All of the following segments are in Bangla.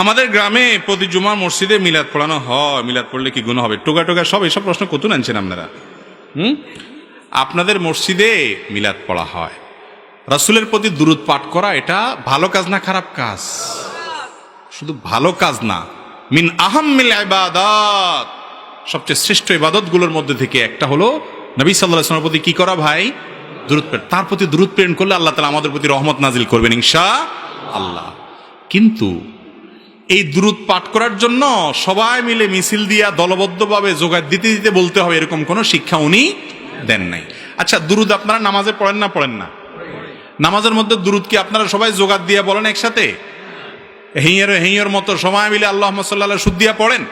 আমাদের গ্রামে প্রতি জুমার মসজিদে মিলাদ পড়ানো হয়, মিলাদ পড়লে কি গুনাহ হবে? টোকা টোকা সব এসব প্রশ্ন কত আনছেন আপনারা? আপনাদের মসজিদে মিলাদ পড়া হয়, রাসূলের প্রতি দুরূদ পাঠ করা এটা ভালো কাজ না খারাপ কাজ? শুধু ভালো কাজ না, মিন আহাম্মিল ইবাদাত, সবচেয়ে শ্রেষ্ঠ ইবাদতগুলোর মধ্যে থেকে একটা হলো নবী সাল্লাল্লাহু আলাইহি ওয়াসাল্লামের প্রতি কি করা ভাই? দুরূদ প্রেরণ। তার প্রতি দুরূদ প্রেরণ করলে আল্লাহ তাআলা আমাদের প্রতি রহমত নাজিল করবেন ইনশাআল্লাহ। কিন্তু এই দুরূদ পাঠ করার জন্য সবাই মিলে মিছিল দিয়া দলবদ্ধভাবে জোগাড় দিতে দিতে বলতে হবে, এরকম কোনো শিক্ষা উনি দেন নাই। আচ্ছা, দুরূদ আপনারা নামাজে পড়েন না পড়েন না? নামাজের মধ্যে দুরূদ কি আপনারা সবাই জোগাড় দিয়া বলেন একসাথে? হেঁয়ের মতো সবাই মিলে আল্লাহুম্মা সাল্লি আলা সুদ দিয়া পড়েন?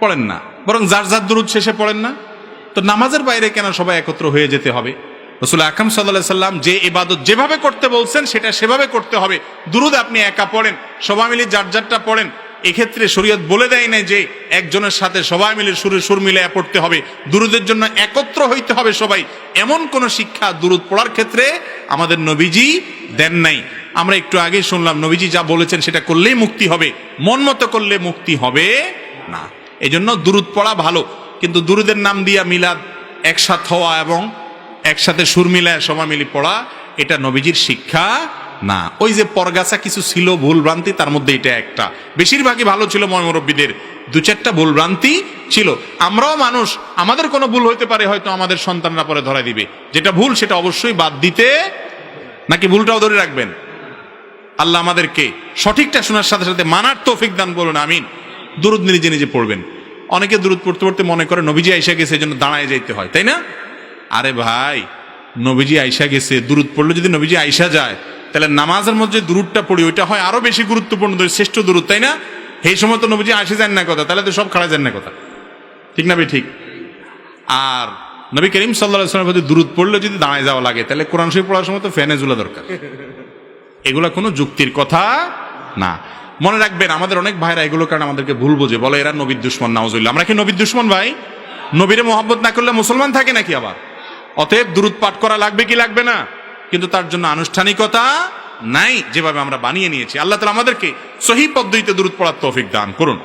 পড়েন না, বরং যার যার দুরূদ শেষে পড়েন না? তো নামাজের বাইরে কেন সবাই একত্র হয়ে যেতে হবে? রাসূল আকরাম সাল্লাল্লাহু আলাইহি সাল্লাম যে ইবাদত যেভাবে করতে বলছেন সেটা সেভাবে করতে হবে। দুরূদ আপনি একা পড়েন, সবাই মিলে যার যারটা পড়েন, এক্ষেত্রে শরীয়ত বলে দেয় না যে একজনের সাথে সবাই মিলে সুর মিলে পড়তে হবে। দুরূদের জন্য একত্র হইতে হবে সবাই, এমন কোন শিক্ষা দুরূদ পড়ার ক্ষেত্রে আমাদের নবীজি দেন নাই। আমরা একটু আগে শুনলাম নবীজি যা বলেছেন সেটা করলেই মুক্তি হবে, মন মতো করলে মুক্তি হবে না। এই জন্য দুরূদ পড়া ভালো, কিন্তু দুরূদের নাম দিয়া মিলাদ একসাথে হওয়া এবং একসাথে সুর মিলায় সবাই মিলে পড়া, এটা নবীজির শিক্ষা না। ওই যে পরগাছা কিছু ছিল ভুল ভ্রান্তি, তার মধ্যে এটা একটা। বেশিরভাগই ভালো ছিল, মুরব্বীদের দু চারটা ভুল ভ্রান্তি ছিল। আমরাও মানুষ, আমাদের কোনো ভুল হইতে পারে, হয়তো আমাদের সন্তানরা পরে ধরাই দিবে। যেটা ভুল সেটা অবশ্যই বাদ দিতে, নাকি ভুলটাও ধরে রাখবেন? আল্লাহ আমাদেরকে সঠিকটা শোনার সাথে সাথে মানার তৌফিক দান বলুন, আমিন। দুরূদ নিজে নিজে পড়বেন। অনেকে দুরূদ পড়তে পড়তে মনে করে নবীজি আইসা গেছে, এই জন্য দাঁড়ায় যাইতে হয়, তাই না? আরে ভাই, নবীজি আইসা গেছে, দুরূদ পড়লে যদি নবীজি আইসা যায়, তাহলে নামাজের মধ্যে দুরূদটা পড়ি ওইটা হয় আরো বেশি গুরুত্বপূর্ণ, শ্রেষ্ঠ দুরূদ, তাই না? এই সময় তো নবীজি আসে যান না কথা, তাহলে তো সব খাড়া যান না কথা, ঠিক না ভাই? ঠিক। আর নবী করিম সাল্লাল্লাহু আলাইহি ওয়াসাল্লামের প্রতি দুরূদ পড়লে যদি দাঁড়ায় যাওয়া লাগে, তাহলে কোরআন শরীফ পড়ার সময় তো ফ্যানে ঝুলা দরকার। এগুলা কোনো যুক্তির কথা না। মনে রাখবেন, আমাদের অনেক ভাইরা এগুলো কারণে আমাদেরকে ভুল বোঝে, বলে এরা নবীর দুশমন। নাউজুবিল্লাহ। আমরা কি নবীর দুশমন ভাই? নবীরে মোহাব্বত না করলে মুসলমান থাকে নাকি আবার? অতএব দুরূদ পাঠ করা লাগবে কি লাগবে না? কিন্তু তার জন্য আনুষ্ঠানিকতা নাই, যেভাবে আমরা বানিয়ে নিয়েছি। আল্লাহ তাআলা আমাদেরকে সহিহ পদ্ধতিতে দুরূদ পড়ার তৌফিক দান করুন।